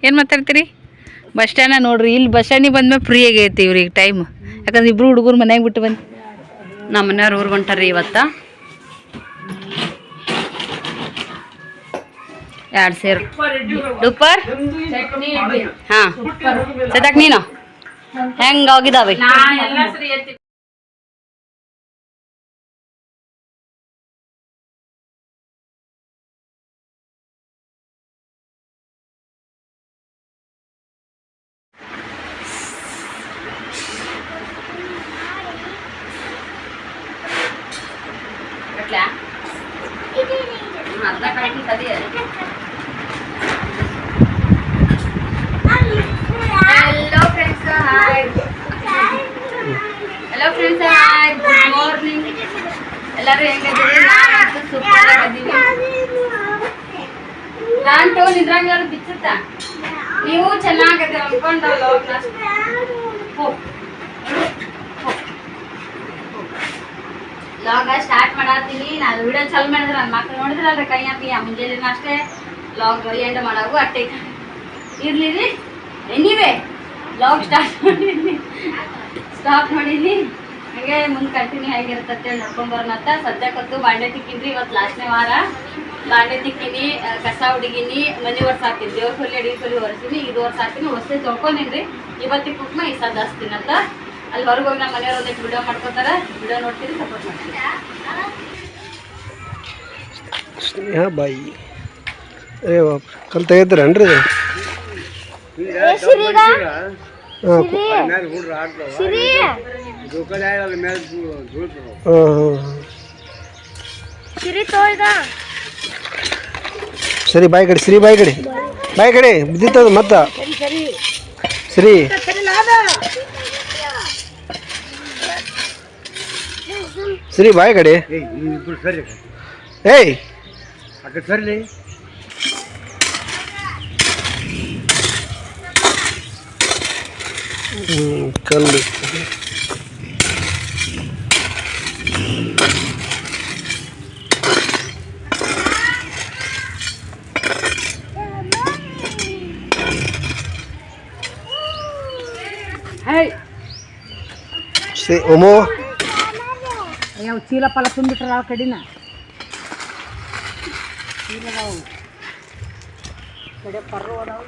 ಏನು ಮಾತಾಡ್ತೀರಿ? Bus stand ನೋಡ್ರಿ, ಇಲ್ಲಿ ಬಸ್ ಸ್ಟ್ಯಾಂಡಿಗೆ ಬಂದ್ಮೇಲೆ ಫ್ರೀ ಆಗೈತಿ ಇವ್ರಿಗೆ ಟೈಮ್. ಯಾಕಂದ್ರೆ ಇಬ್ರು ಹುಡುಗರು ಮನ್ಯಾಗ ಬಿಟ್ಟು ಬಂದು ನಮ್ಮ ಮನೆಯವ್ರು ಊರಿಗೆ ಹೊಂಟಾರ್ರಿ ಇವತ್ತು. 2 ಸೇರು ಡೂಪರ್. ಹಾಂ ಸದ್ಯಕ್ಕೆ ನೀನು ಹೆಂಗೆ ಹೋಗಿದ್ದಾವೆ? ಅರ್ಧ ಕಟ್ಟಿ ಕದಿಯ. Hello friends, hi. Hello friends, hi. Good morning. ಎಲ್ಲರೂ ಹೆಂಗಿದ್ದೀರಿ? ನಾನಂತೂ ಸೂಪರ್ ಆಗಿದ್ದೀನಿ. ನಾನು ಟೋನ್ ಇದ್ರಾಗ ಬಿಚ್ಚುತ್ತಾ ನೀವು ಚೆನ್ನಾಗತ್ತೆ ಅನ್ಕೊಂಡು ಲಾಗ ಸ್ಟಾರ್ಟ್ ಮಾಡತ್ತೀನಿ. ನಾನು ವಿಡಿಯೋ ಚಾಲು ಮಾಡಿದ್ರೆ ನನ್ನ ಮಕ್ಳು ನೋಡಿದ್ರೆ ಅದ್ರ ಕೈ ಹಾಕಿ ಮುಂಜಾನೆ ಅಷ್ಟೇ ಲಾಗ್ ಎಂಡ್ ಮಾಡಾವು ಅಟ್ಟೆ ಇರ್ಲಿ. ಎನಿವೆ ಲಾಗ್ ಸ್ಟಾಪ್ ಮಾಡೀನಿ. ಹಾಗೆ ಮುಂದೆ ಕಂಟಿನ್ಯೂ ಆಗಿರ್ತತೆ ನೋಡ್ಕೊಂಬರೋಣಂತ. ಸದ್ಯಕ್ಕಂತೂ ಬಾಂಡೆ ತಿಕ್ಕಿನ್ರಿ. ಇವತ್ತು ಲಾಸ್ಟ್ನೇ ವಾರ. ಬಾಂಡೆ ತಿಕ್ಕಿನಿ, ಕಸ ಹುಡುಗಿನಿ, ಮನೆ ಒರ್ಸಾಕ್ತೀನಿ, ದೇವ್ರ ಕೊಲ್ಲಿ ಅಡಿಗೆ ಕೊಲ್ಲಿ ಒರೆಸಿನಿ, ಇದು ಒರ್ಸಾಕ್ತೀನಿ, ಹೊಸದೇ ತೊಳ್ಕೊಂಡಿನ್ರಿ. ಇವತ್ತಿಗೆ ಕುಕ್ಮ ಈ ಸದಾಸ್ತೀನಿ ಅಂತ. ಅಲ್ಲಿ ಹೊರಗೆ ಹೋಗಿ ನಮ್ಮ ಮನೆಯವ್ರು ಒಂದಿಟ್ಟು ವಿಡಿಯೋ ಮಾಡ್ಕೊತಾರೆ. ವಿಡಿಯೋ ನೋಡ್ತೀನಿ, ಸಪೋರ್ಟ್ ಮಾಡ್ತೀನಿ. ಸ್ನೇಹ ಬಾಯಿ ಕಲ್ ತೆಗಿತೀರನ್ರಿ? ಸರಿ ಬಾಯಿ ಕಡೆ, ಶ್ರೀ ಬಾಯಿ ಕಡೆ, ಬಾಯಿ ಕಡೆ ಬಿದ್ದಿತ್ತದು ಮತ್ತ ಶ್ರೀ. ಶ್ರೀ ಬಾಯಿ ಕಡೆ. ಏಯ್ ಸರಿ ಕಲ್ಲು ಒಮ್ಮೋ ಯಾವ ಚೀಲ ಪಲ ತುಂಬಿಟ್ರ ಆ ಕಡಿನ ಕಡೆ ಪರ್ರು ಅದಾವು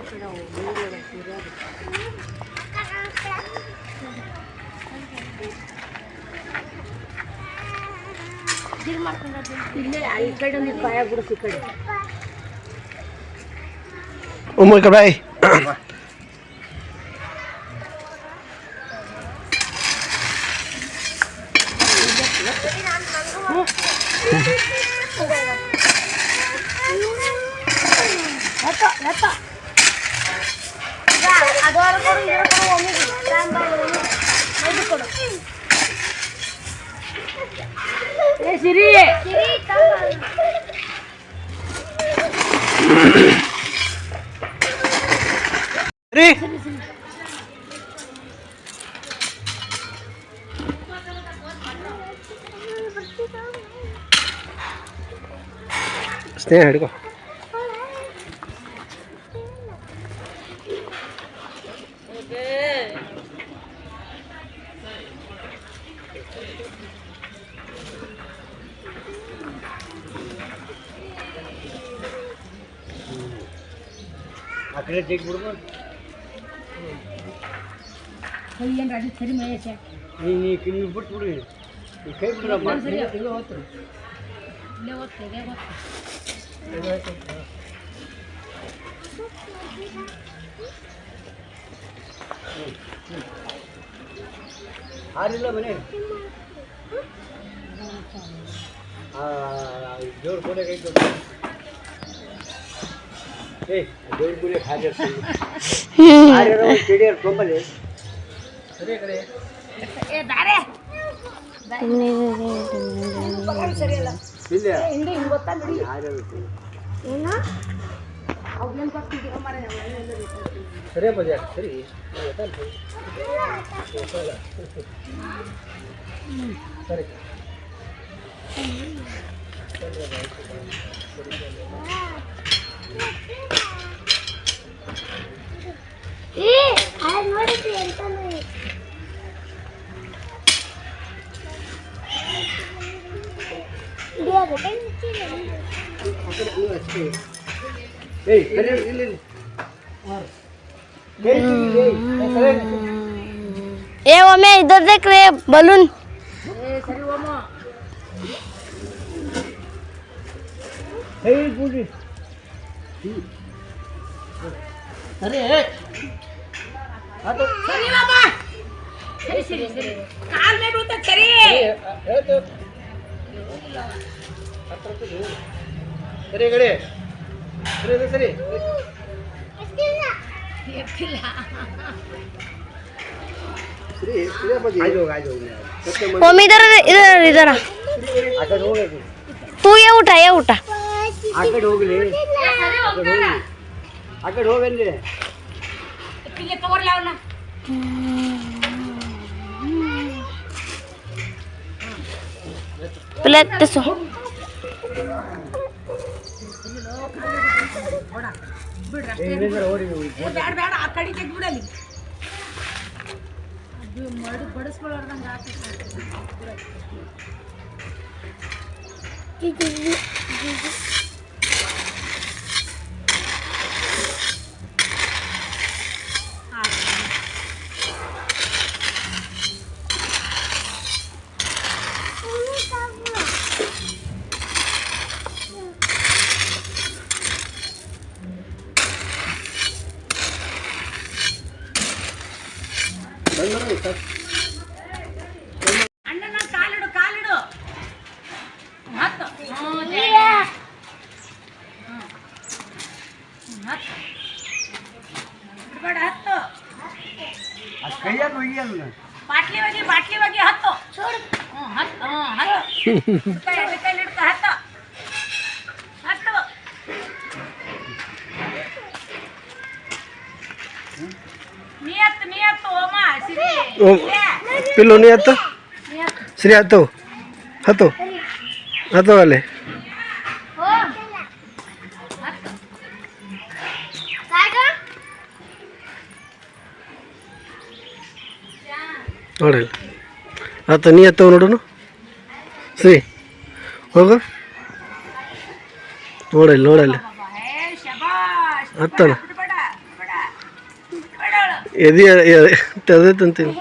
ಇಲ್ಲೇ ಈ ಕಡೆ ಒಂದು ಪಾಯ ಬಿಡಿಸಿ ಈ ಕಡೆ ಒಮ್ಮೆ ಕಡೆ ಬಾಯ್. ಸಿರಿ ಸ್ನೇಹ ಹಿಡ್ಕೊ. ಅಕಡೆ ತೆಗಿ ಬಿಡ್ಬೋದು. ಏನು ರಾಜು ಸರಿ ಮಹೇಶ ನೀವು ಬಿಟ್ಬಿಡ್ರಿ. ಈ ಕೈ ಬಿಡ ಇಲ್ಲೇ ಓದ್ತು ಇದೇ ಹಾರಿಲ್ಲ ಮನೆ ದೇವ್ರ ಕೊನೆ ಕೈ ದೇವ್ರ ಗುರಿ ಹಾರಿರೋ ಚೆಡಿಯರ್ ತೊಂಬಲಿ ಸರಿ ಕಡೆ ಸರಿ ಬಜ ಸರಿ ಸರಿ ಏಯ್ ಸರಿ ಇಲ್ಲಿ ಏ ಒಮ್ಮೆ ಇದ್ದಕ್ರಿ ಬಲೂನ್ ಹೇಯ್ ಕೂಡಿ ಸರಿ ಅದು ಹೇಳ್ತು ಸರಿ ಕಡೆ ಸರಿ ಸರಿ ಸರಿ ಸರಿ ಅಪ್ಪಾಜಿ ಆಯ್ತು ಆಯ್ತು ಒಮ್ಮೆ ಇದರ ಆ ಕಡೆ ಹೋಗಬೇಕು ತೂ ಏ ಊಟ ಆ ಕಡೆ ಹೋಗ್ಲಿ ಆ ಕಡೆ ಹೋಗಂದ್ರೆ ಪ್ಲೇಟಿಸು ಕೈಯನ್ನು ಒಯ್ಯಲ್ಲ ಬಾಟ್ಲಿ ಬಗ್ಗೆ ಹತ್ತು पिल्लो नहीं आता श्री आतो हतो हतो वाले ನೋಡಲ್ಲ ಆತ ನೀ ಹತ್ತವ ನೋಡೋಣ ಶ್ರೀ ಹೋಗ ನೋಡಲ್ಲ ಹತ್ತಣ ಎದಿ ತದೈತಂತೀನಿ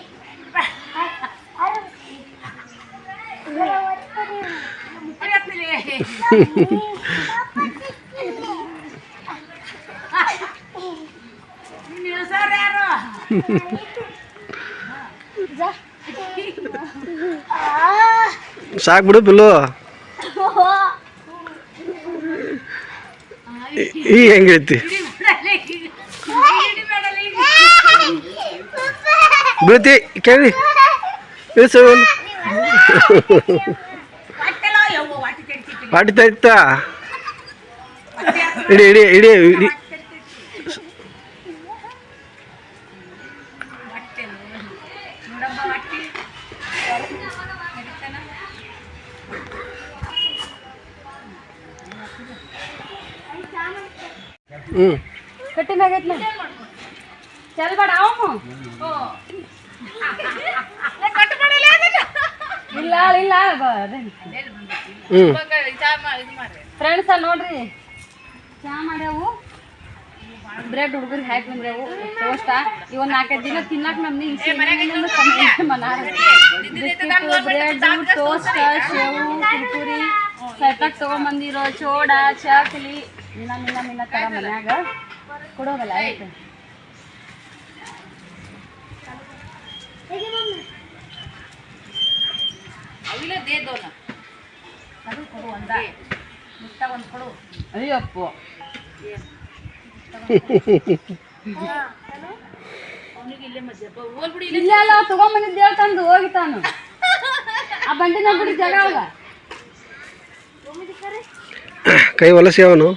ಸಾಕು ಬಿಡು ಪಿಲ್ಲು ಈ ಹೆಂಗೈತಿ ಬೀಳ್ತಿ ಕೇಳಿ ಇಳಿಸ ವಾಟಿತಾ ಇತ್ತ ಇಡಿ ಇಡಿ ಇಡಿ ಇಡಿ ಕಟ್ಟಿನ ಆಗೈತ್ ಚಲ್ ಬೇಡ ಇಲ್ಲ ಇಲ್ಲ ಫ್ರೆಂಡ್ಸ ನೋಡ್ರಿ ಚಾ ಮಾಡ್ಯಾವು ಬ್ರೆಡ್ ಹುಡುಗರಿಗೆ ಹಾಕಿ ಬಂದ್ರೆವು ಟೋಸ್ಟ ಇವನ್ 4-5 ದಿನ ತಿನ್ನಕ್ ನಮ್ಗೆ ಬ್ರೆಡ್ ಟೋಸ್ಟ್ ಶೇವು ಕುರ್ಕುರಿ ಸೈತಾಗ ತಗೊಂಬಂದಿರೋ ಚೋಡ ಚಕ್ಲಿ ಮಿನ್ನ ತರ ಮನ್ಯಾಗ ಕೊಡೋಗಲ್ಲ ಆಯ್ತು ಅದು ಕೊಡು ಒಂದ ಮುಟ್ಟ ಒಂದು ಕೊಡು ಅಯ್ಯಪ್ಪ ಇಲ್ಲ ಅಲ್ಲ ತಗೊಂಬಂದಿದ್ದ ಹೇಳ್ತಾನು ಹೋಗಿ ತಾನು ಆ ಬಂಡಿನ ಬಿಡಿ ಜಾಗ ಅವಾಗ ಕೈ ಹೊಲಸಿ ಅವನು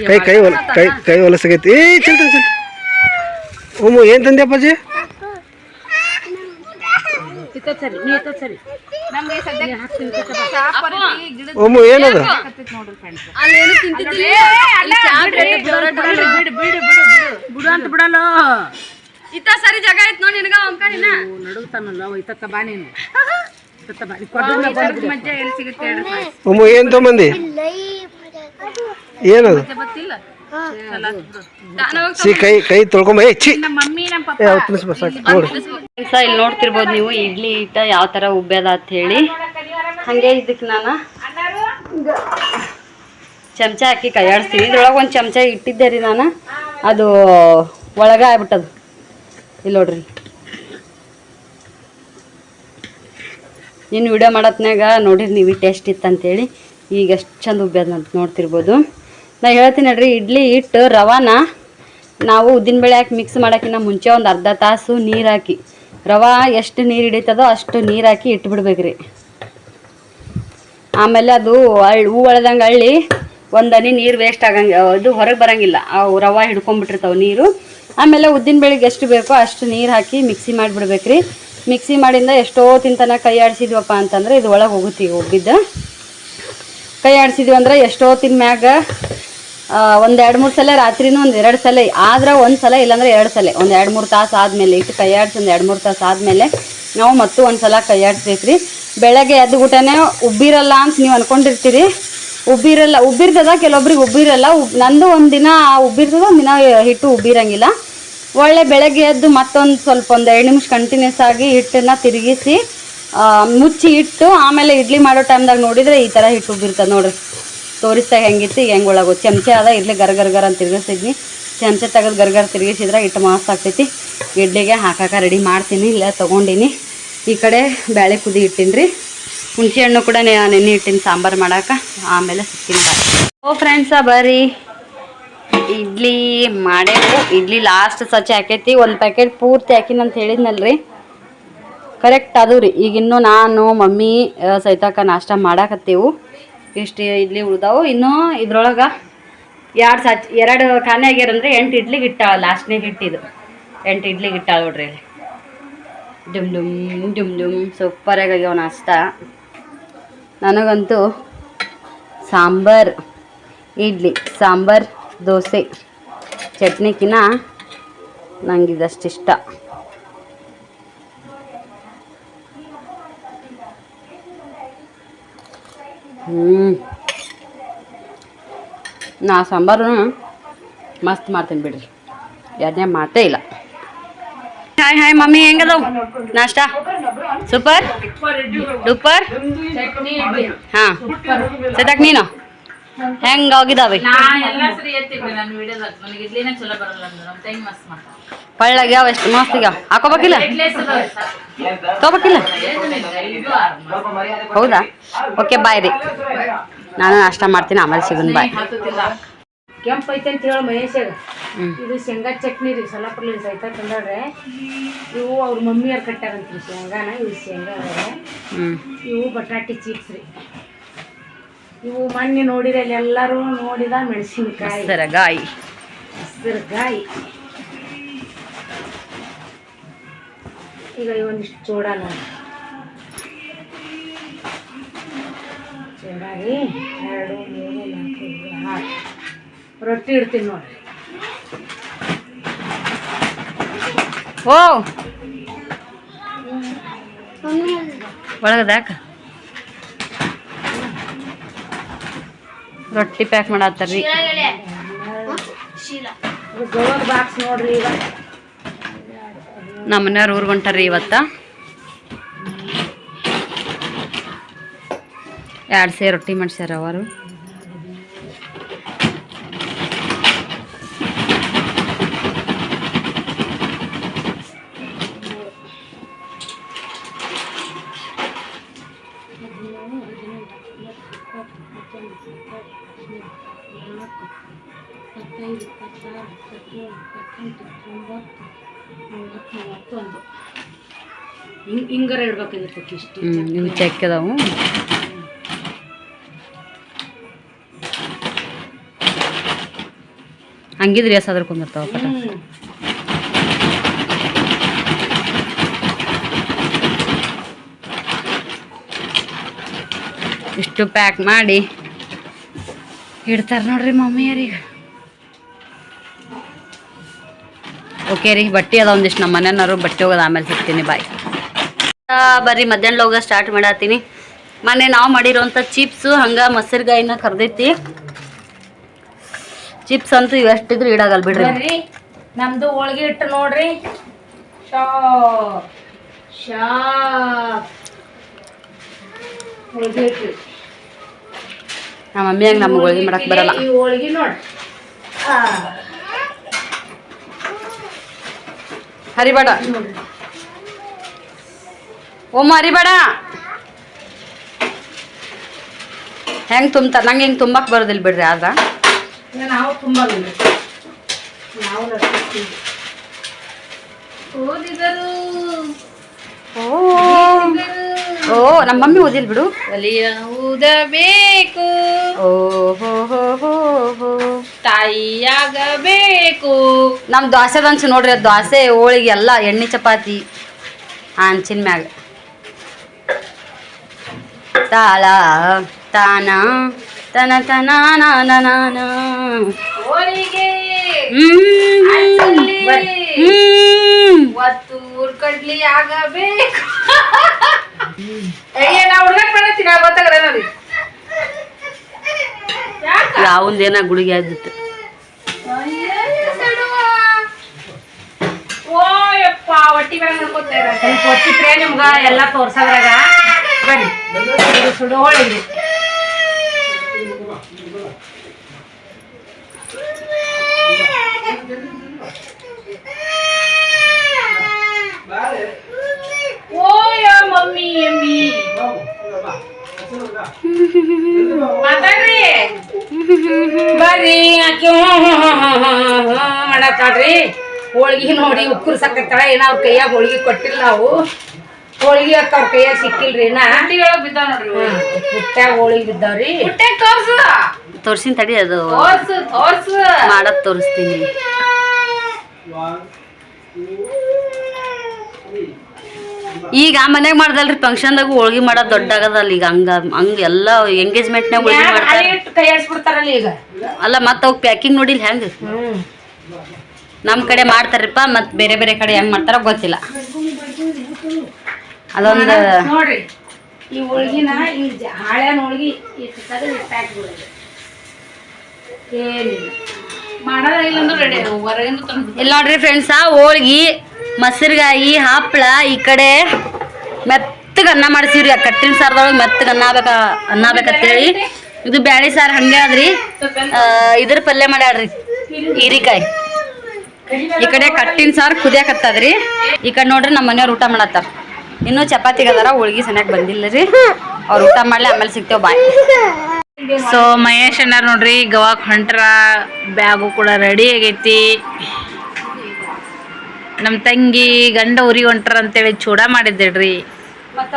ಕೈ ಕೈ ಕೈ ಕೈ ಹೊಲಸಾಗೈತಿ ಏ ಚಲ್ತ ಚಲ್ ಓಮು ಏನು ತಂದೆ ಅಪ್ಪಾಜಿ ಓಮು ಏನದು ಬಿಡು ಅಂತ ಬಿಡಲ್ಲ ಇತ್ತ ಸರಿ ಜಾಗ ಐತ್ ನೋಡಿ ನಿನಗ ಅಂಕಣಿನ ನಡುತ್ತಾನಲ್ಲ ಒಯ್ತಕ್ಕ ಬಾ ನೀನು ಮಜ್ಜೆ ಎಲ್ಲಿ ಸಿಗುತ್ತೆ ಹೇಳ್ರಿ ಒಮ್ಮೆ ಏನು ತೊಗೊಂಬಂದಿ ಏನದು ಗೊತ್ತಿಲ್ಲ ಸಿ ಕೈ ತೊಳ್ಕೊಂಬ ಛೀ ನಮ್ಮ ಮಮ್ಮಿ ನಮ್ಮ ಪಪ್ಪ ಸಾಕು ನೋಡಿ ಇಲ್ಲಿ ನೋಡ್ತಿರ್ಬೋದು ನೀವು ಇಡ್ಲಿ ಹಿಟ್ಟ ಯಾವ ತರ ಉಬ್ಬ್ಯದ ಅಂತ ಹೇಳಿ ಹಂಗೆ ಇದಕ್ಕೆ ನಾನು ಚಮಚ ಹಾಕಿ ಕೈಯಾಡಿಸ್ತೀನಿ ಇದ್ರೊಳಗೆ ಒಂದು ಚಮಚ ಇಟ್ಟಿದ್ದೆ ರೀ ನಾನು ಅದು ಒಳಗೆ ಆಗ್ಬಿಟ್ಟದು ಇಲ್ಲಿ ನೋಡ್ರಿ ನೀನು ವಿಡಿಯೋ ಮಾಡತ್ನಾಗ ನೋಡಿರಿ ನೀವು ಟೇಸ್ಟ್ ಇತ್ತಂತೇಳಿ ಈಗ ಎಷ್ಟು ಚಂದ ಉಬ್ಬ್ಯದ ಅಂತ ನೋಡ್ತಿರ್ಬೋದು ನಾ ಹೇಳ್ತೀನಿ ನೋಡ್ರಿ ಇಡ್ಲಿ ಹಿಟ್ಟು ರವಾನ ನಾವು ಉದ್ದಿನಬೇಳೆ ಹಾಕಿ ಮಿಕ್ಸ್ ಮಾಡೋಕ್ಕಿಂತ ಮುಂಚೆ ಒಂದು ಅರ್ಧ ತಾಸು ನೀರು ಹಾಕಿ ರವೆ ಎಷ್ಟು ನೀರು ಹಿಡಿತದೋ ಅಷ್ಟು ನೀರು ಹಾಕಿ ಇಟ್ಬಿಡ್ಬೇಕ್ರಿ ಆಮೇಲೆ ಅದು ಹೂ ಒಳ್ದಂಗೆ ಹಳ್ಳಿ ಒಂದು ಹನಿ ನೀರು ವೇಸ್ಟ್ ಆಗಂಗೆ ಅದು ಹೊರಗೆ ಬರೋಂಗಿಲ್ಲ ಅವು ರವೆ ಹಿಡ್ಕೊಂಡ್ಬಿಟ್ಟಿರ್ತಾವೆ ನೀರು ಆಮೇಲೆ ಉದ್ದಿನಬೇಳೆಗೆ ಎಷ್ಟು ಬೇಕೋ ಅಷ್ಟು ನೀರು ಹಾಕಿ ಮಿಕ್ಸಿ ಮಾಡಿಬಿಡ್ಬೇಕ್ರಿ ಮಿಕ್ಸಿ ಮಾಡಿಂದ ಎಷ್ಟೋ ತಿಂತನ ಕೈ ಆಡಿಸಿದ್ವಪ್ಪ ಅಂತಂದ್ರೆ ಇದು ಒಳಗೆ ಹೋಗುತ್ತೆ ಈಗ ಒಬ್ಬಿದ್ದು ಕೈ ಆಡಿಸಿದ್ವಿ ಅಂದ್ರೆ ಎಷ್ಟೋ ತಿನ್ ಮ್ಯಾಗ ಒಂದು 2-3 ಸಲ ರಾತ್ರಿನೂ ಒಂದು 2 ಸಲ ಆದ್ರೆ 1 ಸಲ ಇಲ್ಲಾಂದ್ರೆ 2 ಸಲ ಒಂದು 2-3 ತಾಸು ಆದಮೇಲೆ ಇಟ್ಟು ಕೈ ಆಡಿಸಿ ಒಂದು 2-3 ತಾಸು ಆದಮೇಲೆ ನಾವು ಮತ್ತು ಒಂದು ಸಲ ಕೈ ಆಡಿಸ್ಬೇಕ್ರಿ ಬೆಳಗ್ಗೆ ಎದ್ದು ಊಟನೇ ಉಬ್ಬಿರಲ್ಲ ಅಂತ ನೀವು ಅಂದ್ಕೊಂಡಿರ್ತೀರಿ ಉಬ್ಬಿರ್ತದ ಕೆಲವೊಬ್ರಿಗೆ ಉಬ್ಬಿರಲ್ಲ ನಂದು ಒಂದು ದಿನ ಉಬ್ಬಿರ್ತದ ಒಂದು ದಿನ ಹಿಟ್ಟು ಉಬ್ಬಿರಂಗಿಲ್ಲ ಒಳ್ಳೆ ಬೆಳಗ್ಗೆ ಎದ್ದು ಮತ್ತೊಂದು ಸ್ವಲ್ಪ ಒಂದು 2 ನಿಮಿಷ ಕಂಟಿನ್ಯೂಸ್ ಆಗಿ ಹಿಟ್ಟನ್ನು ತಿರುಗಿಸಿ ಮುಚ್ಚಿ ಇಟ್ಟು ಆಮೇಲೆ ಇಡ್ಲಿ ಮಾಡೋ ಟೈಮ್ದಾಗ ನೋಡಿದರೆ ಈ ಥರ ಹಿಟ್ಟು ಉಬ್ಬಿರ್ತದೆ ನೋಡ್ರಿ ತೋರಿಸ್ದಾಗ ಹೆಂಗಿತ್ತು ಈಗ ಹೆಂಗೆ ಒಳಗೆ ಚಮಚ ಅದ ಇಡ್ಲಿ ಗರ್ ಅಂತ ತಿರುಗಿಸಿದ್ನಿ ಚಮಚ ತೆಗೆದು ಗರ್ ತಿರುಗಿಸಿದ್ರೆ ಹಿಟ್ಟು ಮಸ್ತ್ ಆಗ್ತೈತಿ ಇಡ್ಲಿಗೆ ಹಾಕಕ್ಕೆ ರೆಡಿ ಮಾಡ್ತೀನಿ ಇಲ್ಲ ತೊಗೊಂಡಿನಿ ಈ ಕಡೆ ಬೇಳೆ ಕುದಿ ಇಟ್ಟಿನಿ ರೀ ಹುಣಸೆ ಹಣ್ಣು ಕೂಡ ನೆನೆ ಇಟ್ಟಿನಿ ಸಾಂಬಾರು ಮಾಡೋಕೆ ಆಮೇಲೆ ಸಿಕ್ತೀನಿ ಓ ಫ್ರೆಂಡ್ಸ ಬರ್ರಿ ಇಡ್ಲಿ ಮಾಡೇವು ಇಡ್ಲಿ ಲಾಸ್ಟ್ ಸಚ್ಚೆ ಹಾಕೈತಿ ಒಂದು ಪ್ಯಾಕೆಟ್ ಪೂರ್ತಿ ಹಾಕಿನಂತ ಹೇಳಿದ್ನಲ್ರಿ ಕರೆಕ್ಟ್ ಅದು ರೀ ಈಗ ಇನ್ನೂ ನಾನು ಮಮ್ಮಿ ಸೈತಾಕ ನಾಷ್ಟ ಮಾಡಾಕತ್ತೀವು ಇಷ್ಟು ಇಡ್ಲಿ ಉಳ್ದಾವು ಇನ್ನೂ ಇದ್ರೊಳಗೆ 2 ಖಾನೆ ಆಗ್ಯಾರಂದ್ರೆ 8 ಇಡ್ಲಿಗೆ ಇಟ್ಟಾಳ ಲಾಸ್ಟ್ನಾಗ ಇಟ್ಟಿದ್ದು 8 ಇಡ್ಲಿಗೆ ಇಟ್ಟಾಳ ನೋಡ್ರಿ ಇಲ್ಲಿ ಡುಮ್ ಸೂಪರಾಗಿ ಆಗ್ಯಾವ ನಾಷ್ಟ ನನಗಂತೂ ಸಾಂಬಾರ್ ಇಡ್ಲಿ ಸಾಂಬಾರ್ ದೋಸೆ ಚಟ್ನಿಕಿನ ನಂಗೆ ಇದಷ್ಟು ಇಷ್ಟ ನಾ ಸಾಂಬಾರು ಮಸ್ತ್ ಮಾಡ್ತೀನಿ ಬಿಡ್ರಿ ಎರಡನೇ ಮಾತೇ ಇಲ್ಲ ಹಾಯ್ ಮಮ್ಮಿ ಹೆಂಗದವು ನಾಷ್ಟ ಸೂಪರ್ ಡೂಪರ್ ಹಾಂ ಸದ್ಯಕ್ಕೆ ನೀನು ಹೆಂಗಾಗಿದಾವೆ ಪಳ್ಳಾಗ್ಯಾವ ಎಷ್ಟು ಮಸ್ತ್ ಆಗ್ಯಾವ ಹಾಕೋಬೇಕಿಲ್ಲ ತೊಗೋಬೇಕಿಲ್ಲ ಹೌದಾ ಓಕೆ ಬಾಯ್ ರೀ ನಾನು ನಾಷ್ಟ ಮಾಡ್ತೀನಿ ಆಮೇಲೆ ಸಿಗೋಣ ಬಾಯ್ ಕೆಂಪು ಐತೆ ಅಂತ ಹೇಳಿ ಮಹೇಶಾಗ ಇದು ಶೇಂಗಾ ಚಟ್ನಿ ರೀ ಸೊಲ್ಲಾಪುರ್ಲಿ ಸೈತಾ ತಂದಾಡ್ರೆ ಇವು ಅವ್ರ ಮಮ್ಮಿಯವ್ರು ಕಟ್ಟಾರಂತ್ರಿ ಶೇಂಗಾನ ಇವು ಶೇಂಗಾ ಇವು ಬಟಾಟಿ ಚಿಪ್ಸ್ ರೀ ಇವು ಮೊನ್ನೆ ನೋಡಿರಿ ಅಲ್ಲಿ ಎಲ್ಲರೂ ನೋಡಿದ ಮೆಣಸಿನಕಾಯಿ ಹಸಿರುಗಾಯಿ ಈಗ ಇವೊಂದಿಷ್ಟು ಚೂಡ ನೋಡಿ ಚೂಡಾಗಿ 2 3 4 6 ರೊಟ್ಟಿ ಇಡ್ತೀನಿ ನೋಡ್ರಿ ಓ ಒಳಗದಾಕ ರೊಟ್ಟಿ ಪ್ಯಾಕ್ ಮಾಡತ್ತಾರ್ರಿ ಗೋವರ್ ಬಾಕ್ಸ್ ನೋಡ್ರಿ ಈಗ ನಮ್ಮ ಮನೆಯವ್ರು ಊರಿಗೆ ಹೊಂಟಾರ್ರಿ ಇವತ್ತ 2 ಸೇರು ರೊಟ್ಟಿ ಮಾಡ್ಸ್ಯಾರ ಅವರು ಹಿಂಗಾರ ಇಡ್ಬೇಕಾಗಿರ್ತೈತಿ ಇಷ್ಟು ಇವು ಚೆಕ್ಕದವು ಹಂಗಿದ್ರಿ ಎಸ್ ಅದ್ರ ಕುಂದಿರ್ತಾವ ಪಟ ಇಷ್ಟು ಪ್ಯಾಕ್ ಮಾಡಿ ಇಡ್ತಾರೆ ನೋಡ್ರಿ ಮಮ್ಮಿಯರಿಗೆ ಓಕೆ ರೀ, ಬಟ್ಟೆ ಅದ ಒಂದಿಷ್ಟು ನಮ್ಮ ಮನೆಯವರು, ಬಟ್ಟೆ ಹೋಗೋದು ಆಮೇಲೆ ಸಿಗ್ತೀನಿ. ಬಾಯ್. ಬರ್ರಿ ಮಧ್ಯಾಹ್ನ ಹೋಗ ಸ್ಟಾರ್ಟ್ ಮಾಡತ್ತೀನಿ. ಮೊನ್ನೆ ನಾವು ಮಾಡಿರೋಂಥ ಚಿಪ್ಸು ಹಂಗೆ ಮೊಸರುಗಾಯಿನ ಕರ್ದೈತಿ. ಚಿಪ್ಸ್ ಅಂತೂ ಇವೆಷ್ಟಿದ್ರು ಇಡಾಗಲ್ಲ ಬಿಡ್ರಿ. ನಮ್ದು ಹೋಳಿಗೆ ಇಟ್ಟು ನೋಡ್ರಿ, ಹೋಳಿಗೆ ಇಟ್ಟು ನಮ್ಮ ಮಮ್ಮಿಯಾಗ ನಮ್ಗೆ ಹೋಳಿಗೆ ಮಾಡಕ್ ಬರಲ್ಲ. ಈ ಹೋಳಿಗೆ ನೋಡ್ರಿ, ಹರಿಬೇಡ ಓಮ, ಹರಿಬೇಡ. ಹೆಂಗೆ ತುಂಬ್ತಾರ, ನಂಗೆ ಹಿಂಗೆ ತುಂಬಕ್ಕೆ ಬರೋದಿಲ್ಲ ಬಿಡ್ರಿ. ಆದ್ರೆ ನಾವು ತುಂಬ ನಾವು ಓದಿದರು. ಓ ನಮ್ಮ ಮಮ್ಮಿ ಓದಿಲ್ ಬಿಡು. ಓದಬೇಕು, ತಾಯಿಯಾಗಬೇಕು. ನಮ್ಮ ದೋಸೆದ ಹಂಚು ನೋಡ್ರಿ, ಅದು ದೋಸೆ ಹೋಳಿಗೆ ಎಲ್ಲ ಎಣ್ಣೆ ಚಪಾತಿ ಹಂಚಿನ ಮ್ಯಾಗ ತಾಳ ತಾನ ತನ ತನ ನಾನ ಹೋಳಿಗೆ ಒತ್ತೂರ್ ಕಡ್ಲಿ ಆಗಬೇಕು. ಯಾವಂದೇನ ಗುಳಿಗೆ ಆದಿತ್ತು. ಓಯಪ್ಪ ಒಟ್ಟಿ ಬೇಡ ನೋಡ್ಕೊತಾರೆ. ಸ್ವಲ್ಪ ಹೊತ್ತಿದ್ರೆ ನಿಮ್ಗ ಎಲ್ಲ ತೋರ್ಸದ್ರಾಗ ಬನ್ನಿ. ಸುಡು ಹೋಳಿಗೆ ಓಯ ಮಮ್ಮಿ ಎಮ್ಮಿ ಮಾತಾಡ್ರಿ ಬರ್ರಿ. ಆಕಿ ಮಾಡತ್ತಾಡ್ರಿ. ಹೋಳಿಗೆ ನೋಡಿ ಉಕ್ಕುರು ಸಕ್ಕತ್ತಾಳ. ಏನ ಅವ್ರ ಕೈಯಾಗ ಹೋಳಿಗೆ ಕೊಟ್ಟಿಲ್ಲ ನಾವು. ಹೋಳಿಗೆ ಅಕ್ಕ ಅವ್ರ ಕೈಯಾಗ ಸಿಕ್ಕಿಲ್ರಿ. ಬಿದ್ದಾವ ನೋಡ್ರಿ, ಪುಟ್ಟ್ಯಾಗ ಹೋಳಿಗೆ ಬಿದ್ದಾವ್ರಿ. ಪುಟ್ಟ್ಯಾಗ ತೋರ್ಸು, ತೋರ್ಸಿನ ತಡಿ, ಅದು ತೋರ್ಸು ಮಾಡಕ್ ತೋರಿಸ್ತೀನಿ. ಈಗ ಮನ್ಯಾಗ ಮಾಡ್ದಲ್ರಿ, ಫಂಕ್ಷನ್ದಾಗ ಹೋಳಿಗೆ ಮಾಡೋದು ದೊಡ್ಡ ಆಗದಲ್ಲ ಈಗ. ಹಂಗ ಎಲ್ಲ ಎಂಗೇಜ್ಮೆಂಟ್ನಾಗ ಹೋಳಿಗೆ ಮಾಡ್ತಾರೆ. ಕೈ ಆಡ್ಸ್ಬಿಡ್ತಾರಲ್ಲ ಈಗ. ಅಲ್ಲ ಮತ್ತೆ ಅವ್ ಪ್ಯಾಕಿಂಗ್ ನೋಡಿಲ್ಲ ಹೆಂಗ. ನಮ್ಮ ಕಡೆ ಮಾಡ್ತಾರಪ್ಪ, ಮತ್ತೆ ಬೇರೆ ಬೇರೆ ಕಡೆ ಹೆಂಗ್ ಮಾಡ್ತಾರ ಗೊತ್ತಿಲ್ಲ. ಅದೊಂದು ನೋಡ್ರಿ, ಈ ಹೋಳಿಗೆನ ಈ ಹಾಳೆ ಹೋಳಿಗೆ ಏನಿಲ್ಲ ಮಾಡೋದ ಇಲ್ಲ ಅಂದ್ರೆ ರೆಡಿ ಹೊರಗಿಂದ ತಂದು. ಇಲ್ಲಿ ನೋಡ್ರಿ ಫ್ರೆಂಡ್ಸ, ಹೋಳ್ಗಿ ಮೊಸರುಗಾಯಿ ಹಪ್ಪಳ, ಈ ಕಡೆ ಮೆತ್ತಗೆ ಅನ್ನ ಮಾಡಿಸಿವ್ರಿ. ಆ ಕಟ್ಟಿನ ಸಾರದೊಳಗೆ ಮೆತ್ತಗೆ ಅನ್ನ ಬೇಕಂತೇಳಿ. ಇದು ಬ್ಯಾಳಿ ಸಾರು ಹಂಗೆ ಆದ್ರಿ. ಇದ್ರ ಪಲ್ಯ ಮಾಡ್ಯಾಡ್ರಿ, ಹೀರಿಕಾಯಿ. ಈ ಕಡೆ ಕಟ್ಟಿನ ಸಾರು ಕುದಿಯಾಕತ್ತದ್ರಿ. ಈ ಕಡೆ ನೋಡ್ರಿ ನಮ್ಮ ಮನೆಯವ್ರು ಊಟ ಮಾಡತ್ತಾರ. ಇನ್ನೂ ಚಪಾತಿಗೆ ಅದಾರ, ಹೋಳ್ಗಿ ಸರಿಯಾಗಿ ಬಂದಿಲ್ಲ ರೀ. ಅವ್ರು ಊಟ ಮಾಡ್ಲಿ, ಆಮೇಲೆ ಸಿಗ್ತೇವೆ. ಬಾಯ್. ಸೊ ಮಹೇಶ್ ಅಣ್ಣ ನೋಡ್ರಿ ಗವಾಕ್ ಹೊಂಟ್ರ. ಬ್ಯಾಗು ಕೂಡ ರೆಡಿ ಆಗೈತಿ. ನಮ್ಮ ತಂಗಿ ಗಂಡ ಊರಿಗೆ ಹೊಂಟ್ರ ಅಂತೇಳಿ ಚೂಡ ಮಾಡಿದ್ದೇಳ್ರಿ. ಮತ್ತೆ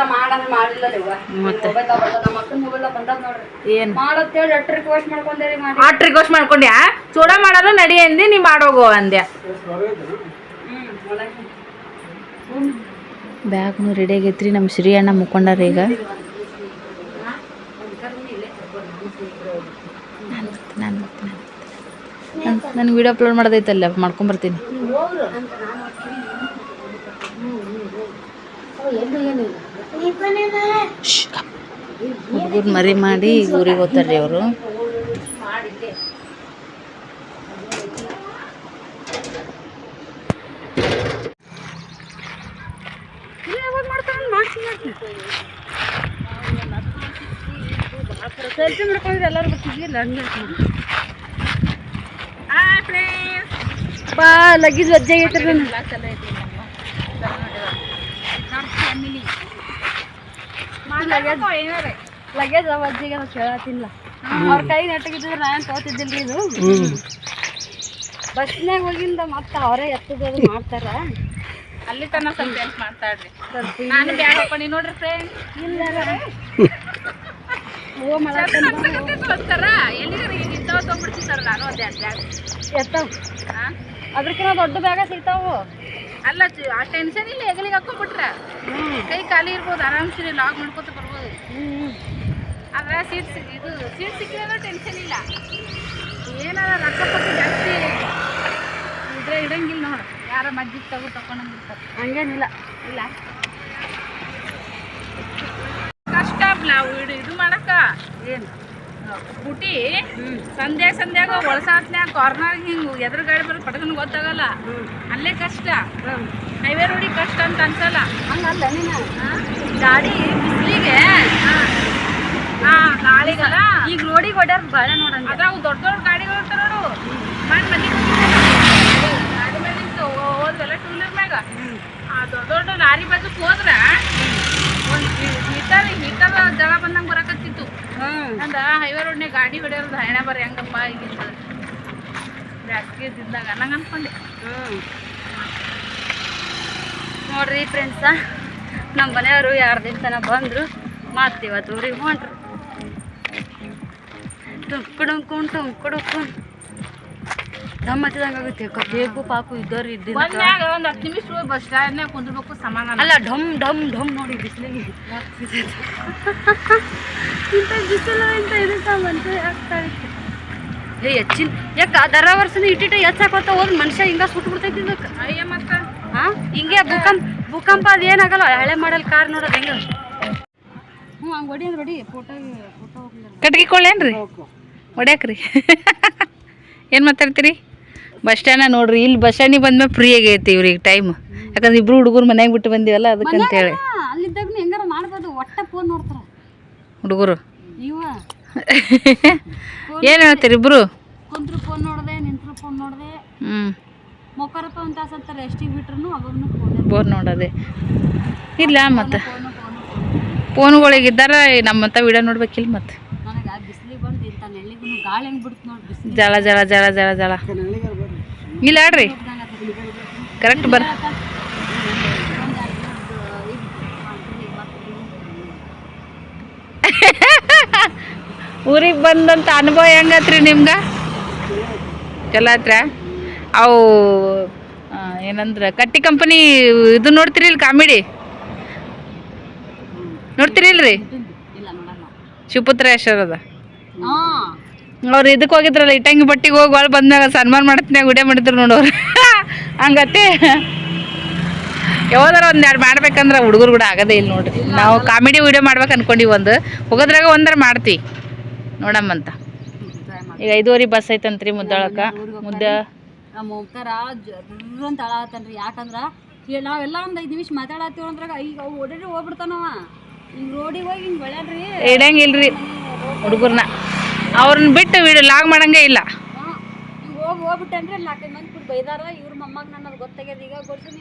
ಏನು ಆಟ್ ರಿಕ್ವೆಸ್ಟ್ ಮಾಡ್ಕೊಂಡ್ಯಾ? ಚೂಡ ಮಾಡೋದು ನಡಿ ಅಂದಿ, ನೀ ಮಾಡೋಗೋ ಅಂದ್ಯಾ. ಬ್ಯಾಗ್ನು ರೆಡಿ ಆಗೈತ್ರಿ. ನಮ್ಮ ಶ್ರೀ ಅಣ್ಣ ಮುಕ್ಕೊಂಡಾರ ಈಗ. ನನಗೆ ವಿಡಿಯೋ ಅಪ್ಲೋಡ್ ಮಾಡೋದೈತಲ್ಲ, ಮಾಡ್ಕೊಂಬರ್ತೀನಿ. ಹುಡುಗರು ಮರಿ ಮಾಡಿ ಊರಿಗೆ ಹೋಗ್ತಾರ್ರಿ ಅವರು. ಸೆಲ್ಫಿ ಮಾಡ್ಕೊಂಡ್ರೆ ಎಲ್ಲರೂ ಬರ್ತಿದ್ವಿಲ್ಲ ಹಂಗೆ. ಬಾ ಲಗೇಜ್ ವಜ್ಜೆ ಆಗೈತ್ರಿ. ಲಗೇಜ್ ವಜ್ಜಿಗೆ ಕೇಳತ್ತಿಲ್ಲ. ಅವ್ರ ಕೈ ನೆಟ್ಟಗಿದ್ರೆ ನಾನು ತೋತಿದ್ದಿಲ್ರಿ. ಇದು ಬಸ್ನಾಗ ಹೋಗಿಂದ ಮತ್ತೆ ಅವರೇ ಎತ್ತದ ಮಾಡ್ತಾರ. ಅಲ್ಲಿ ತನ ಸ್ವಲ್ಪ ಹೆಲ್ಪ್ ಮಾಡ್ತಾಳ್ರಿ. ನಾನು ಬ್ಯಾಗ್ ಹಾಕೊಂಡು ನೋಡ್ರಿ ಫ್ರೆಂಡ್. ಇಲ್ಲ ತೋರಿಸ್ತಾರ ಎಲ್ಲಿಗಾರ ಇಂಥವ್ ತೊಗೊಂಡ್ಬಿಡ್ತಿರ್ತಾರ. ನಾನು ಅದೇ ಎತ್ತಾವ. ಅದ್ರಕ್ಕಿಂತ ದೊಡ್ಡ ಬ್ಯಾಗ ಸಿಗ್ತಾವು. ಅಲ್ಲ ಆ ಟೆನ್ಷನ್ ಇಲ್ಲ. ಹೆಗಲಿಗೆ ಹಾಕೊಂಡ್ಬಿಟ್ರ ಕೈ ಖಾಲಿ ಇರ್ಬೋದು, ಆರಾಮ್ಸೆ ಲಾಗ್ ಮಾಡ್ಕೊತ ಬರ್ಬೋದು. ಆದ್ರೆ ಸೀಟ್ ಸಿಕ್ಕಿದ್ರೆ ಟೆನ್ಷನ್ ಇಲ್ಲ. ಏನಾರ ರೊಕ್ಕ ಕೊಟ್ಟು ಜಾಸ್ತಿ ಇದ್ರೆ ಇಡಂಗಿಲ್ಲ ನೋಡ. ಯಾರ ಮಜ್ಜಿಗೆ ತಗೊಂಡಿರ್ತಾರೆ. ಹಂಗೇನಿಲ್ಲ. ಇಲ್ಲ ಕಷ್ಟ ಇದು ಮಾಡಕ್ಕ ಏನು ಬುಟಿ ಸಂಧ್ಯಾಗ ಒಳಸಾತ್ನ್ಯಾಗ ಕಾರ್ನರ್ ಹಿಂಗೆ ಎದುರು ಗಾಡಿ ಬರೋದು ಪಟಕನ್ ಗೊತ್ತಾಗಲ್ಲ. ಅಲ್ಲೇ ಕಷ್ಟ. ಹೈವೇ ರೋಡಿಗೆ ಕಷ್ಟ ಅಂತ ಅನ್ಸಲ್ಲ. ಹಂಗಲ್ಲ ನೀನು ಗಾಡಿ ಬಿಸಿಲಿಗೆ ಗಾಳಿಗಲ್ಲ ಈಗ ರೋಡಿಗೆ ಹೊಡ್ಯಾರ ಭಾಳ ನೋಡಂಗ. ಅದ್ರಾಗ ದೊಡ್ಡ ದೊಡ್ಡ ಗಾಡಿಗಳು ಇರ್ತಾರ ನೋಡು. ಮನೆ ಗಾಡಿ ಮೇಲೆ ನಿಂತು ಹೋದ್ವಲ್ಲ 2 ವೀಲರ್ ಮ್ಯಾಗ ಆ ದೊಡ್ಡ ದೊಡ್ಡ ಲಾರಿ ಬಾಜುಕ್ ಹೋದ್ರ ಒಂದು ಹೀಟರ್ ಜಗ ಬಂದಂಗೆ ಬರಕತ್ತಿತ್ತು. ಅಂದ ಹೈವೇ ರೋಡ್ನಾಗ ಗಾಡಿ ಹೊಡೆಯೋದು ಹೈಣೆ ಬರ್ರಿ ಹೆಂಗಪ್ಪ ಈಗಿಂದ ಬ್ಯಾಸ್ಗೆ ಇದ್ದಾಗ ನಂಗೆ ಅನ್ಕೊಂಡೆ. ನೋಡ್ರಿ ಫ್ರೆಂಡ್ಸ, ನಮ್ಮ ಮನೆಯವರು 2 ದಿನ ತನಕ ಬಂದರು. ಮತ್ತೆ ಇವತ್ತು ಊರಿಗೆ ಹೊಂಟ್ರು. ಟುಂಕು ದಮ್ ಹಚ್ಚಿದಂಗೆ ಆಗುತ್ತೆ. ಬೇಕು ಪಾಕು ಇದ್ದವ್ರು ಇದ್ದಿದ್ದು ಒಂದ್ಯಾಗ ಒಂದು 10 ನಿಮಿಷ ಬಸ್ ಸ್ಟ್ಯಾಂಡ್ನಾಗ ಕುಂದ್ರಬೇಕು ಸಮಾನ ಅಲ್ಲ. ಢಮ್ ಢಮ್ ಢಮ್ ನೋಡಿ ಬಿಸಿಲಿಗೆ ಇಂಥ ಬಿಸಿಲು ಇಂಥ ಇದಕ್ಕೆ ಮನುಷ್ಯ ಆಗ್ತಾ ಇತ್ತು. ಹೆಚ್ಚಿನ ಯಾಕೆ ದರ ವರ್ಷನ ಇಟ್ಟಿಟ್ಟು ಹೆಚ್ಚಾಕೋತ ಹೋದ್ ಮನುಷ್ಯ ಹಿಂಗ ಸುಟ್ಟು ಬಿಡ್ತೈತಿ ಇದಕ್ಕೆ. ಅಯ್ಯ ಮತ್ತೆ ಹಿಂಗೆ ಭೂಕಂಪ ಅದು ಏನಾಗಲ್ಲ. ಹಳೆ ಮಾಡಲ್ ಕಾರ್ ನೋಡೋದು ಹೆಂಗ. ಹಂಗೆ ಹೊಡಿ ಅಂದ್ರೆ ಹೊಡಿ. ಫೋಟೋ ಕಟ್ಗೆ ಕೊಳ್ಳೇನ್ರಿ ಹೊಡ್ಯಾಕ್ರಿ. ಏನು ಮಾತಾಡ್ತೀರಿ? ಬಸ್ ಸ್ಟ್ಯಾಂಡ ನೋಡ್ರಿ, ಇಲ್ಲಿ ಬಸ್ ಸ್ಟ್ಯಾಂಡಿಗೆ ಬಂದ್ಮೇಲೆ ಫ್ರೀ ಆಗೈತಿ ಇವ್ರಿಗೆ ಟೈಮ್. ಯಾಕಂದ್ರೆ ಇಬ್ರು ಹುಡುಗರು ಮನ್ಯಾಗ ಬಿಟ್ಟು ಬಂದಿವಲ್ಲ ಅದಕ್ಕಂತೇಳಿ. ಅಲ್ಲಿದ್ದಾಗ ಹೆಂಗಾರ ಮಾಡ್ಬೋದು. ಒಟ್ಟ ಫೋನ್ ನೋಡ್ತಾರ ಹುಡುಗರು. ನೀವ ಏನು ಹೇಳ್ತೀರಿ ಇಬ್ರು? ಕುಂತ್ರು ಫೋನ್ ನೋಡಿದೆ, ನಿಂತ್ರು ಫೋನ್ ನೋಡಿದೆ, ಮೊಕ್ಕರಪ್ಪ ಒಂದು ತಾಸು ಅಂತಾರೆ. ಎಷ್ಟಿಗೆ ಬಿಟ್ರು ಅವಾಗೂ ಫೋನ್ ಬೋರ್ ನೋಡೋದೆ ಇಲ್ಲ. ಮತ್ತು ಫೋನುಗಳಿಗಿದ್ದಾರ ನಮ್ಮಂತ ವಿಡಿಯೋ ನೋಡ್ಬೇಕಿಲ್ಲ. ಮತ್ತು ನನಗೆ ಬಿಸಿಲಿಗೆ ಬಂದು ಇಂಥ ನೆಳ್ಳಿಗೂ ಗಾಳಿ ಹೆಂಗೆ ಬಿಡ್ತು ನೋಡಿ. ಬಿಸಿಲು ಜಳ ಜಳ ಜಳ ಜಳ ಜಳ ಇಲ್ಲ ಆಡ್ರಿ ಕರೆಕ್ಟ್ ಬರ್ರಿ. ಊರಿಗೆ ಬಂದಂಥ ಅನುಭವ ಹೆಂಗತ್ರಿ ನಿಮ್ಗೆ? ಚಲೋ ಆತ್ರ? ಅವು ಏನಂದ್ರೆ ಕಟ್ಟಿ ಕಂಪನಿ ಇದು ನೋಡ್ತೀರಿ ಇಲ್ಲಿ ಕಾಮಿಡಿ ನೋಡ್ತೀರಿ ಇಲ್ರಿ? ಶಿವಪುತ್ರೇಶ್ವರದ ಅವ್ರು ಇದಕ್ಕೆ ಹೋಗಿದ್ರಲ್ಲ ಇಟ್ಟಂಗಿ ಬಟ್ಟಿಗೆ ಹೋಗಿ ಒಳಗೆ ಬಂದಾಗ ಸನ್ಮಾನ ಮಾಡತ್ನಾಗ ವಿಡಿಯೋ ಮಾಡಿದ್ರು ನೋಡೋರು. ಹಂಗತ್ತೆ ಯಾವ್ದಾರ 1-2 ಮಾಡ್ಬೇಕಂದ್ರೆ ಹುಡುಗರು ಕೂಡ ಆಗದೇ ಇಲ್ಲ ನೋಡ್ರಿ. ನಾವು ಕಾಮಿಡಿ ವಿಡಿಯೋ ಮಾಡ್ಬೇಕು ಅನ್ಕೊಂಡಿವಿ. ಹೋಗೋದ್ರಾಗ ಒಂದರ ಮಾಡ್ತೀವಿ ನೋಡಮ್ಮಂತ. ಈಗ 5:30 ಬಸ್ ಐತಂತ್ರಿ ಮುದ್ದಾಳಕ್ಕೆ. ಮುದ್ದೆ ನಮ್ಮ ಓಂಕಾರ ಜರ್ರ ಅಂತ ಅಳಾತನ್ರಿ. ಯಾಕಂದ್ರೆ ನಾವೆಲ್ಲ ಒಂದು 5 ನಿಮಿಷ ಮಾತಾಡತ್ತೀವಿ ಅಂದ್ರಾಗ ಈಗ ಅವು ಓಡಾಡಿ ಹೋಗ್ಬಿಡ್ತಾನವ. ಹಿಂಗೆ ರೋಡಿಗೆ ಹೋಗಿ ಹಿಂಗೆ ಬೆಳ್ಯಾಡ್ರಿ ಇಡಂಗಿಲ್ರಿ ಹುಡುಗರ್ನ. ಅವ್ರನ್ನ ಬಿಟ್ಟು ವಿಡಿಯೋ ಲಾಗ್ ಮಾಡಂಗೆ ಇಲ್ಲ. ಹಿಂಗೆ ಹೋಗ್ಬಿಟ್ಟನ್ರಿ. 4 ಮಂದಿ ಕೂಡ ಬೈದಾರ. ಇವ್ರ ಮೊಮ್ಮಗ ನನಗೆ ಗೊತ್ತಾಗ್ಯದ. ಈಗ ಗೊಡ್ತೀನಿ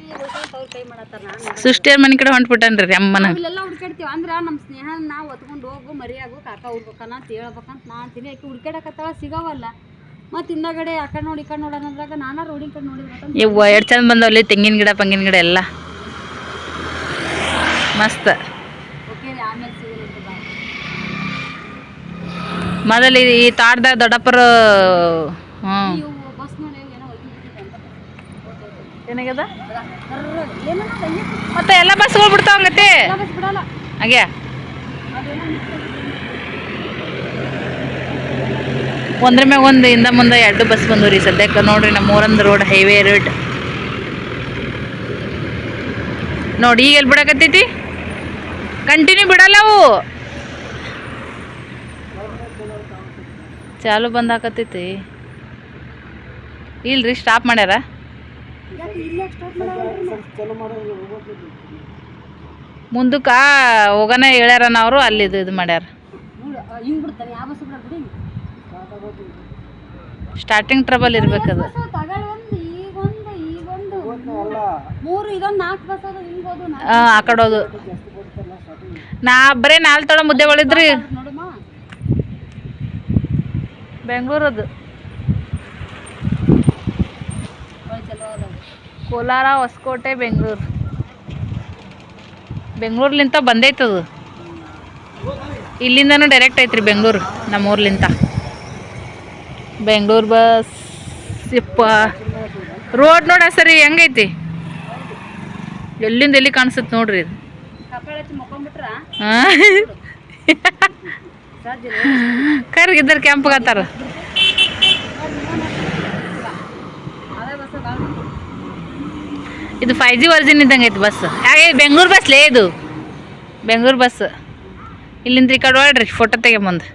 ಅವ್ರ ಕೈ ಮಾಡತ್ತಾರ. ನಾನು ಸೃಷ್ಟಿಯರ್ ಮನೆ ಕಡೆ ಹೊಂಟ್ಬಿಟ್ಟನ್ರಿ ಅಮ್ಮನ. ಇಲ್ಲೆಲ್ಲ ಹುಡ್ಕಾಡ್ತೀವಿ. ಅಂದ್ರೆ ನಮ್ಮ ಸ್ನೇಹ ನಾವು ಹೊತ್ಕೊಂಡು ಹೋಗು ಮರಿಯಾಗು ಕಾಕ ಹುಡ್ಬೇಕನ್ನ ಅಂತ ಹೇಳ್ಬೇಕಂತ ನಾ ಅಂತೀನಿ. ಆಕೆ ಹುಡ್ಕಾಡಕತ್ತಾಳ ಸಿಗವಲ್ಲ. ಮತ್ತು ಹಿಂದಗಡೆ ಆ ಕಡೆ ನೋಡಿ ಈ ಕಡೆ ನೋಡೋಣಂದ್ರಾಗ ನಾನಾ ರೋಡಿನ ಕಡೆ ನೋಡಿದ್ರೆ ಇವು 2 ಚಂದ ಬಂದವಲ್ಲಿ ತೆಂಗಿನ ಗಿಡ ಪಂಗಿನ ಗಿಡ ಎಲ್ಲ ಮಸ್ತ್. ಓಕೆ ರೀ. ಆಮೇಲೆ ಸಿಗಲಿಲ್ಲ ಬಾ. ಮೊದಲು ಈ ತಾಡ್ದಾಗ ದೊಡ್ಡಪ್ಪರ ಇವು ಬಸ್ ನೋಡಿ ಏನೋ ಏನಾಗ್ಯದ ಏನೋ ಮತ್ತೆ ಎಲ್ಲ ಬಸ್ಗಳು ಬಿಡ್ತಾವ ಹಂಗತಿ ಬಸ್ ಬಿಡಲ್ಲ. ಹಾಗೆ ಒಂದ್ರ ಮ್ಯಾಗ ಒಂದು ಇಂದ ಮುಂದೆ 2 ಬಸ್ ಬಂದವ್ರಿ ಸದ್ಯಕ್ಕೆ. ನೋಡ್ರಿ ನಮ್ಮ ಊರಂದು ರೋಡ್ ಹೈವೇ ರೋಡ್ ನೋಡಿ. ಈಗ ಎಲ್ಲಿ ಬಿಡಕತ್ತೈತಿ? ಕಂಟಿನ್ಯೂ ಬಿಡಲ್ಲ ಅವು. ಚಾಲು ಬಂದ್ ಹಾಕತ್ತೈತಿ ಇಲ್ರಿ. ಸ್ಟಾಪ್ ಮಾಡ್ಯಾರ. ಮುಂದಕ್ಕೆ ಹೋಗೋಣ ಹೇಳ್ಯಾರನ ಅವರು. ಅಲ್ಲಿ ಇದು ಮಾಡ್ಯಾರ. ಹಿಂಗೆ ಬಿಡ್ತಾರೆ. ಯಾವ ಬಸ್ ಬಿಡಲ್ಲ ಬಿಡಿ. ಸ್ಟಾರ್ಟಿಂಗ್ ಟ್ರಬಲ್ ಇರ್ಬೇಕದು. ಈಗೊಂದು 3 ಇದೊಂದು 4 ಬಸ್ ಅದ. ಹಿಂಗೆ ಹೋದು ಆ ಕಡೆ ಹೋದು. ನಾ ಬರೀ 4 ತೊಡ ಮುದ್ದೆ ಒಳಿದ್ರಿ. ನೋಡಮ್ಮ ಬೆಂಗಳೂರದು ಕೋಲಾರ ಹೊಸಕೋಟೆ ಬೆಂಗಳೂರು. ಬೆಂಗಳೂರ್ಲಿಂತ ಬಂದೈತದು. ಇಲ್ಲಿಂದನೂ ಡೈರೆಕ್ಟ್ ಐತ್ರಿ ಬೆಂಗಳೂರು ನಮ್ಮೂರ್ಲಿಂತ. ಬೆಂಗಳೂರು ಬಸ್ ಯಪ್ಪ ರೋಡ್ ನೋಡ ಸರಿ ಹೆಂಗೈತಿ. ಎಲ್ಲಿಂದ ಎಲ್ಲಿ ಕಾಣಿಸುತ್ತೆ ನೋಡ್ರಿ ಇದು. ಹಾಂ ಕರ್ಗಿದ್ದಾರೆ ಇದು 5G ವರ್ಜನ್ ಇದ್ದಂಗೆ ಐತಿ ಬಸ್. ಹಾಗೆ ಬೆಂಗಳೂರು ಬಸ್ಲೇ ಇದು, ಬೆಂಗಳೂರು ಬಸ್. ಇಲ್ಲಿಂದ ಈ ಕಡೆ ಹೊಡ್ರಿ ಫೋಟೋ ತೆಗೆ ಮುಂದೆ.